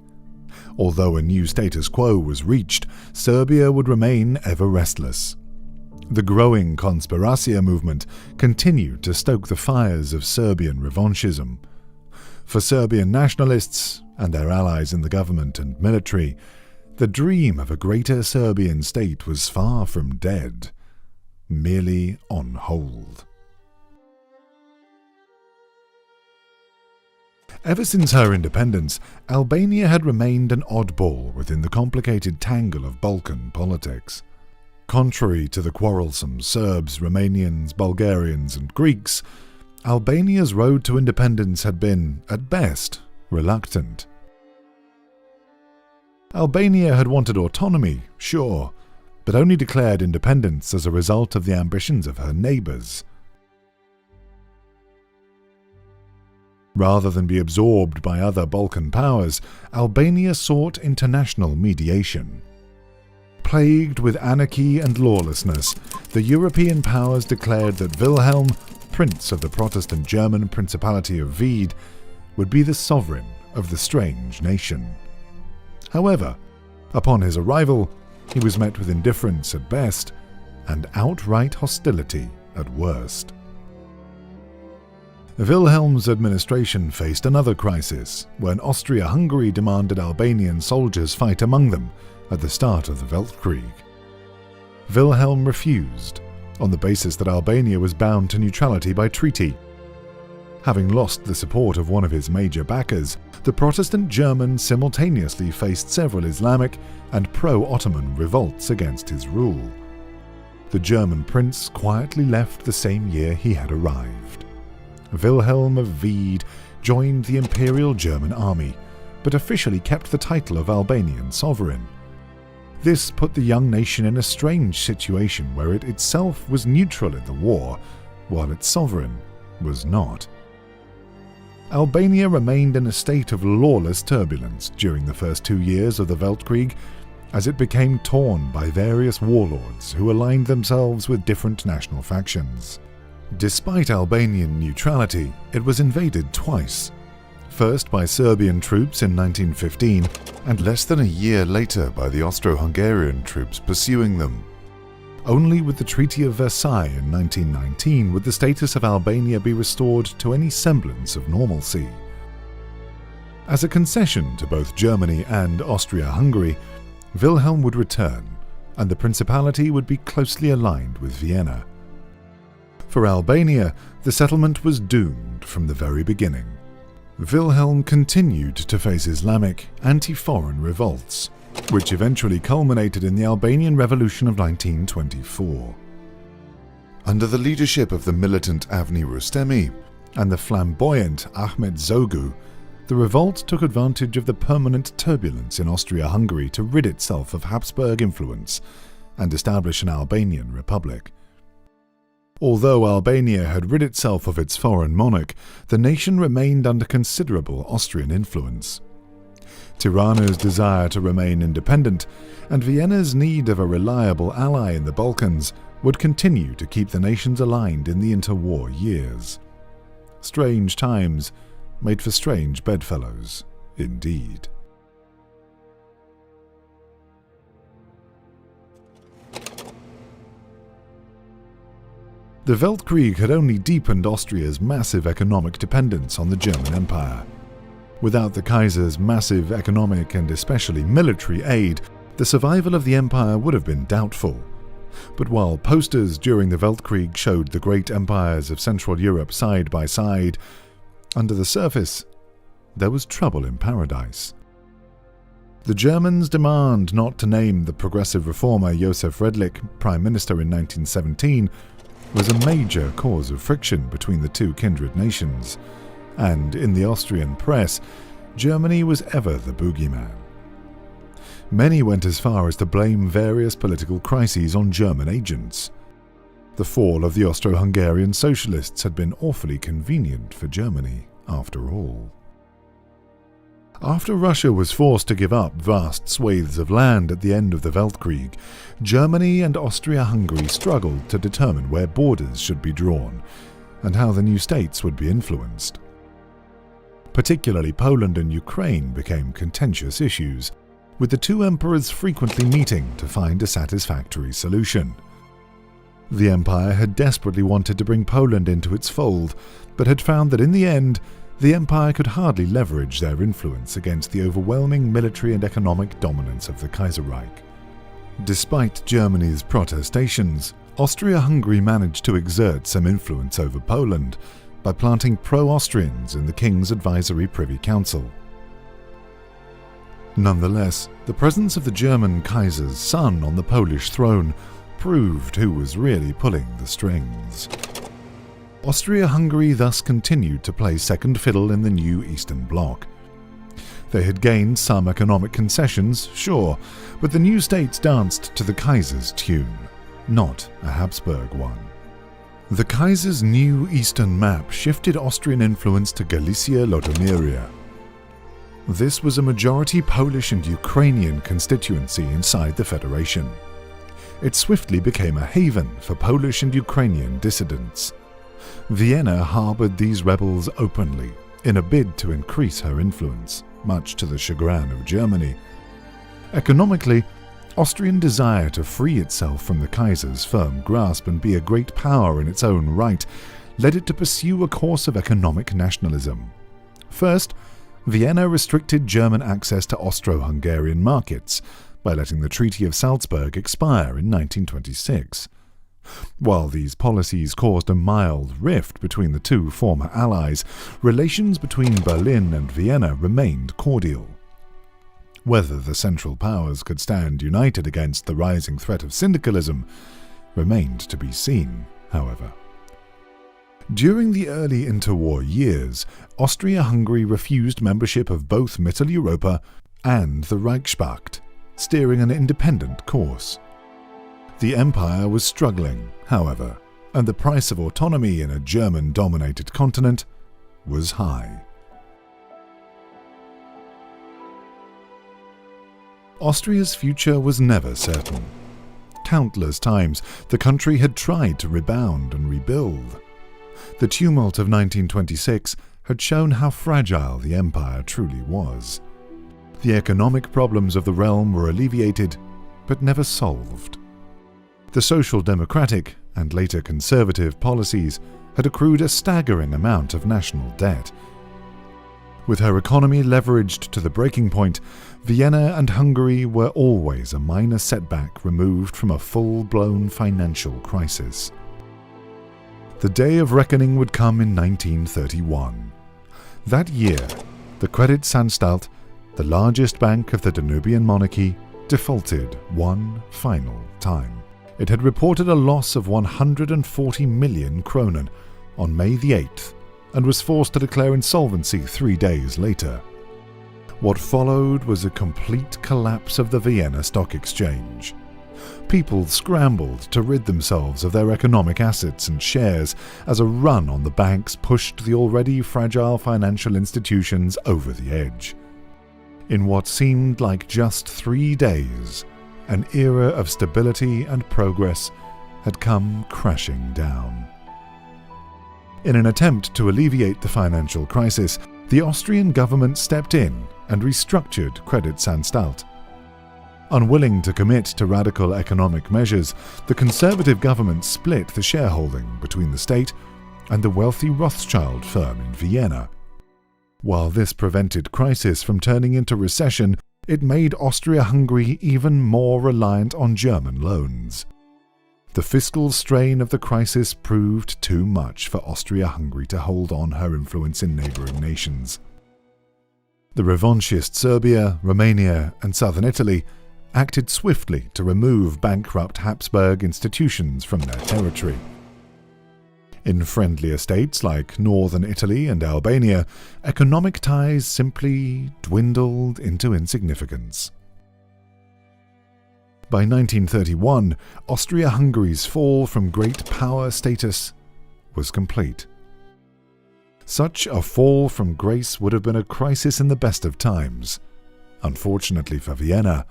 Although a new status quo was reached, Serbia would remain ever restless. The growing Konspiracija movement continued to stoke the fires of Serbian revanchism. For Serbian nationalists, and their allies in the government and military, the dream of a greater Serbian state was far from dead, merely on hold. Ever since her independence, Albania had remained an oddball within the complicated tangle of Balkan politics. Contrary to the quarrelsome Serbs, Romanians, Bulgarians, and Greeks, Albania's road to independence had been, at best, reluctant. Albania had wanted autonomy, sure, but only declared independence as a result of the ambitions of her neighbours. Rather than be absorbed by other Balkan powers, Albania sought international mediation. Plagued with anarchy and lawlessness, the European powers declared that Wilhelm, Prince of the Protestant German Principality of Wied, would be the sovereign of the strange nation. However, upon his arrival, he was met with indifference at best and outright hostility at worst. Wilhelm's administration faced another crisis when Austria-Hungary demanded Albanian soldiers fight among them at the start of the Weltkrieg. Wilhelm refused, on the basis that Albania was bound to neutrality by treaty. Having lost the support of one of his major backers, the Protestant Germans simultaneously faced several Islamic and pro-Ottoman revolts against his rule. The German prince quietly left the same year he had arrived. Wilhelm of Wied joined the Imperial German Army, but officially kept the title of Albanian sovereign. This put the young nation in a strange situation where it itself was neutral in the war, while its sovereign was not. Albania remained in a state of lawless turbulence during the first 2 years of the Weltkrieg, as it became torn by various warlords who aligned themselves with different national factions. Despite Albanian neutrality, it was invaded twice. First by Serbian troops in 1915, and less than a year later by the Austro-Hungarian troops pursuing them. Only with the Treaty of Versailles in 1919 would the status of Albania be restored to any semblance of normalcy. As a concession to both Germany and Austria-Hungary, Wilhelm would return, and the principality would be closely aligned with Vienna. For Albania, the settlement was doomed from the very beginning. Wilhelm continued to face Islamic, anti-foreign revolts, which eventually culminated in the Albanian Revolution of 1924. Under the leadership of the militant Avni Rustemi and the flamboyant Ahmet Zogu, the revolt took advantage of the permanent turbulence in Austria-Hungary to rid itself of Habsburg influence and establish an Albanian republic. Although Albania had rid itself of its foreign monarch, the nation remained under considerable Austrian influence. Tirana's desire to remain independent and Vienna's need of a reliable ally in the Balkans would continue to keep the nations aligned in the interwar years. Strange times made for strange bedfellows, indeed. The Weltkrieg had only deepened Austria's massive economic dependence on the German Empire. Without the Kaiser's massive economic and especially military aid, the survival of the empire would have been doubtful. But while posters during the Weltkrieg showed the great empires of Central Europe side by side, under the surface, there was trouble in paradise. The Germans' demand not to name the progressive reformer Josef Redlich Prime Minister in 1917 was a major cause of friction between the two kindred nations, and in the Austrian press, Germany was ever the boogeyman. Many went as far as to blame various political crises on German agents. The fall of the Austro-Hungarian socialists had been awfully convenient for Germany, after all. After Russia was forced to give up vast swathes of land at the end of the Weltkrieg, Germany and Austria-Hungary struggled to determine where borders should be drawn and how the new states would be influenced. Particularly Poland and Ukraine became contentious issues, with the two emperors frequently meeting to find a satisfactory solution. The empire had desperately wanted to bring Poland into its fold, but had found that in the end, the empire could hardly leverage their influence against the overwhelming military and economic dominance of the Kaiserreich. Despite Germany's protestations, Austria-Hungary managed to exert some influence over Poland, by planting pro-Austrians in the King's Advisory Privy Council. Nonetheless, the presence of the German Kaiser's son on the Polish throne proved who was really pulling the strings. Austria-Hungary thus continued to play second fiddle in the new Eastern Bloc. They had gained some economic concessions, sure, but the new states danced to the Kaiser's tune, not a Habsburg one. The Kaiser's new eastern map shifted Austrian influence to Galicia-Lodomeria. This was a majority Polish and Ukrainian constituency inside the Federation. It swiftly became a haven for Polish and Ukrainian dissidents. Vienna harbored these rebels openly in a bid to increase her influence, much to the chagrin of Germany. Economically, Austrian desire to free itself from the Kaiser's firm grasp and be a great power in its own right led it to pursue a course of economic nationalism. First, Vienna restricted German access to Austro-Hungarian markets by letting the Treaty of Salzburg expire in 1926. While these policies caused a mild rift between the two former allies, relations between Berlin and Vienna remained cordial. Whether the Central Powers could stand united against the rising threat of syndicalism remained to be seen, however. During the early interwar years, Austria-Hungary refused membership of both Mitteleuropa and the Reichspakt, steering an independent course. The empire was struggling, however, and the price of autonomy in a German-dominated continent was high. Austria's future was never certain. Countless times the country had tried to rebound and rebuild. The tumult of 1926 had shown how fragile the empire truly was. The economic problems of the realm were alleviated, but never solved. The social democratic and later conservative policies had accrued a staggering amount of national debt. With her economy leveraged to the breaking point, Vienna and Hungary were always a minor setback removed from a full-blown financial crisis. The day of reckoning would come in 1931. That year, the Kreditanstalt, the largest bank of the Danubian monarchy, defaulted one final time. It had reported a loss of 140 million kronen on May the 8th and was forced to declare insolvency 3 days later. What followed was a complete collapse of the Vienna Stock Exchange. People scrambled to rid themselves of their economic assets and shares as a run on the banks pushed the already fragile financial institutions over the edge. In what seemed like just 3 days, an era of stability and progress had come crashing down. In an attempt to alleviate the financial crisis, the Austrian government stepped in and restructured Kreditanstalt. Unwilling to commit to radical economic measures, the conservative government split the shareholding between the state and the wealthy Rothschild firm in Vienna. While this prevented crisis from turning into recession, it made Austria-Hungary even more reliant on German loans. The fiscal strain of the crisis proved too much for Austria-Hungary to hold on her influence in neighbouring nations. The revanchist Serbia, Romania, and southern Italy acted swiftly to remove bankrupt Habsburg institutions from their territory. In friendlier states like northern Italy and Albania, economic ties simply dwindled into insignificance. By 1931, Austria-Hungary's fall from great power status was complete. Such a fall from grace would have been a crisis in the best of times. Unfortunately for Vienna,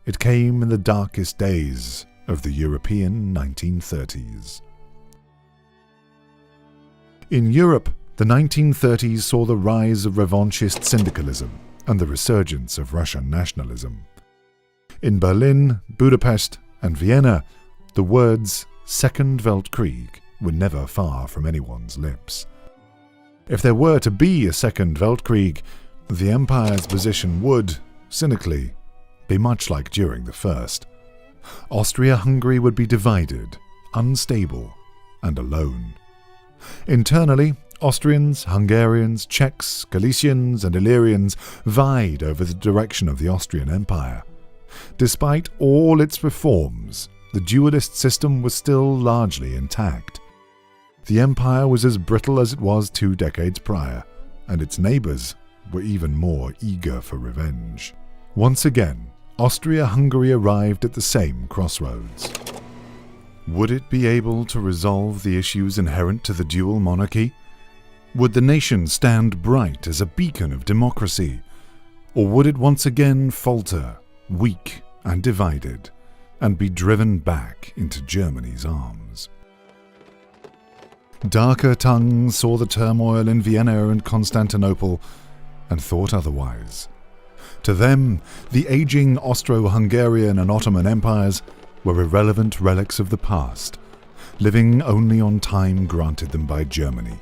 it came in the darkest days of the European 1930s. In Europe, the 1930s saw the rise of revanchist syndicalism and the resurgence of Russian nationalism. In Berlin, Budapest, and Vienna, the words Second Weltkrieg were never far from anyone's lips. If there were to be a Second Weltkrieg, the Empire's position would, cynically, be much like during the First. Austria-Hungary would be divided, unstable, and alone. Internally, Austrians, Hungarians, Czechs, Galicians and Illyrians vied over the direction of the Austrian Empire. Despite all its reforms, the dualist system was still largely intact. The empire was as brittle as it was 2 decades prior, and its neighbours were even more eager for revenge. Once again, Austria-Hungary arrived at the same crossroads. Would it be able to resolve the issues inherent to the dual monarchy? Would the nation stand bright as a beacon of democracy? Or would it once again falter, weak and divided, and be driven back into Germany's arms? Darker tongues saw the turmoil in Vienna and Constantinople and thought otherwise. To them, the aging Austro-Hungarian and Ottoman empires were irrelevant relics of the past, living only on time granted them by Germany.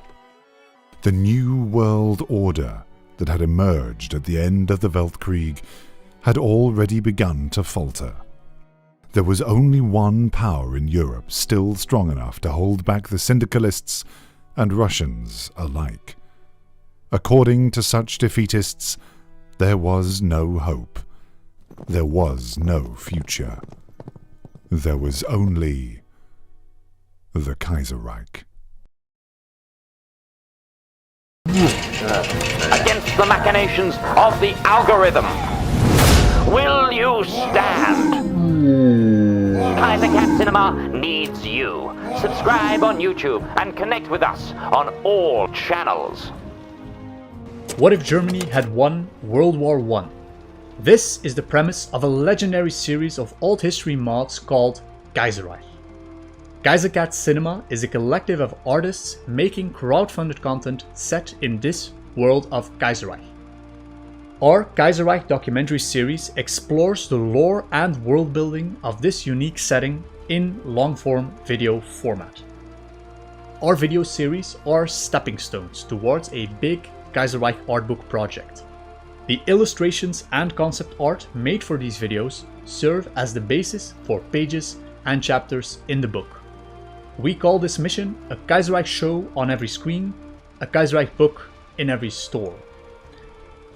The new world order that had emerged at the end of the Weltkrieg had already begun to falter. There was only one power in Europe still strong enough to hold back the syndicalists and Russians alike. According to such defeatists, there was no hope. There was no future. There was only the Kaiserreich. Against the machinations of the algorithm. Will you stand? Kaiserreich Cinema needs you. Subscribe on YouTube and connect with us on all channels. What if Germany had won World War I? This is the premise of a legendary series of alt history mods called Kaiserreich. Kaiserreich Cinema is a collective of artists making crowdfunded content set in this world of Kaiserreich. Our Kaiserreich documentary series explores the lore and world building of this unique setting in long-form video format. Our video series are stepping stones towards a big Kaiserreich art book project. The illustrations and concept art made for these videos serve as the basis for pages and chapters in the book. We call this mission a Kaiserreich show on every screen, a Kaiserreich book in every store.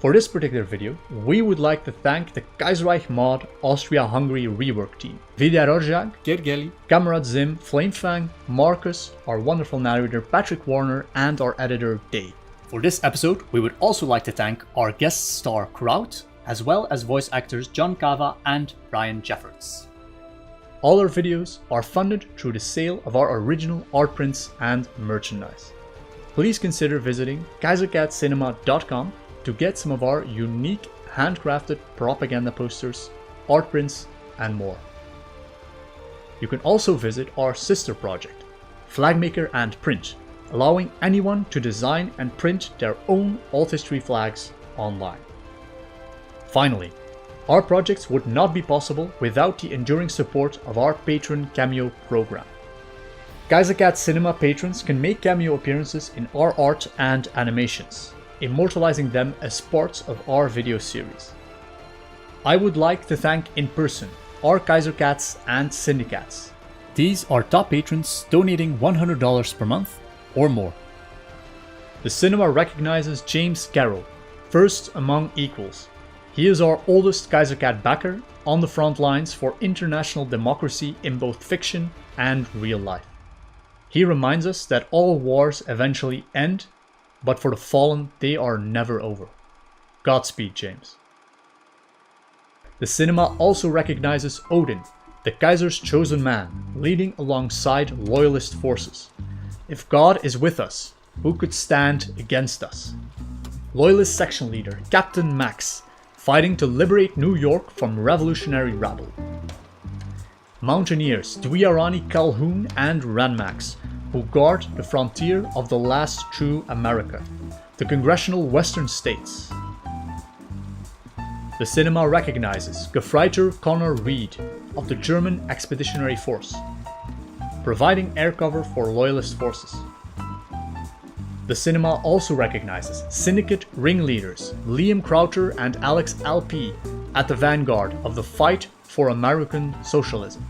For this particular video, we would like to thank the Kaiserreich mod Austria-Hungary rework team. Vidya Rozsák, Gergely, Kamerad Zim, Flamefang, Marcus, our wonderful narrator Patrick Warner, and our editor Dave. For this episode, we would also like to thank our guest star Kraut, as well as voice actors John Cava and Brian Jeffords. All our videos are funded through the sale of our original art prints and merchandise. Please consider visiting kaiserreichinema.com to get some of our unique handcrafted propaganda posters, art prints, and more. You can also visit our sister project, Flagmaker and Print, allowing anyone to design and print their own alt history flags online. Finally, our projects would not be possible without the enduring support of our patron Cameo program. Kaiserreich Cinema patrons can make cameo appearances in our art and animations, immortalizing them as parts of our video series. I would like to thank in person our Kaisercats and Syndicats. These are top patrons donating $100 per month or more. The cinema recognizes James Carroll, first among equals. He is our oldest Kaiserreich backer on the front lines for international democracy in both fiction and real life. He reminds us that all wars eventually end, but for the fallen, they are never over. Godspeed, James. The cinema also recognizes Odin, the Kaiser's chosen man, leading alongside loyalist forces. If God is with us, who could stand against us? Loyalist section leader Captain Max, fighting to liberate New York from revolutionary rabble. Mountaineers Dwyarani Calhoun and Ranmax, who guard the frontier of the last true America, the congressional western states. The cinema recognizes Gefreiter Connor Reed of the German Expeditionary Force, providing air cover for loyalist forces. The cinema also recognizes syndicate ringleaders Liam Crowther and Alex LP at the vanguard of the fight for American socialism.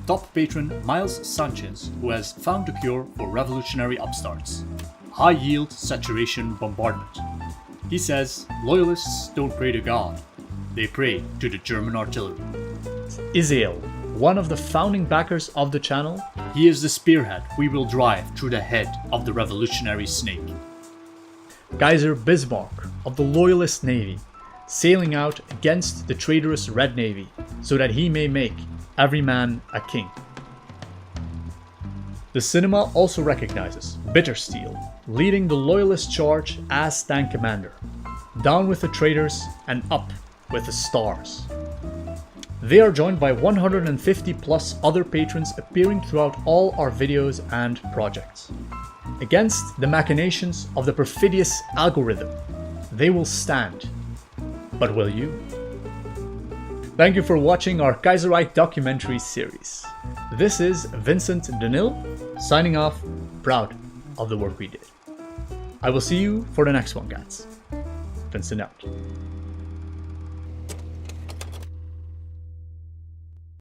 Top patron Miles Sanchez, who has found the cure for revolutionary upstarts. high-yield saturation bombardment. He says loyalists don't pray to God, they pray to the German artillery. Israel, one of the founding backers of the channel. He is the spearhead we will drive through the head of the revolutionary snake. Kaiser Bismarck of the Loyalist Navy, sailing out against the traitorous Red Navy so that he may make every man a king. The cinema also recognizes Bittersteel, leading the Loyalist charge as tank commander. Down with the traitors and up with the stars. They are joined by 150 plus other patrons appearing throughout all our videos and projects. Against the machinations of the perfidious algorithm, they will stand. But will you? Thank you for watching our Kaiserreich documentary series. This is Vincent Denil, signing off, proud of the work we did. I will see you for the next one, guys. Vincent out.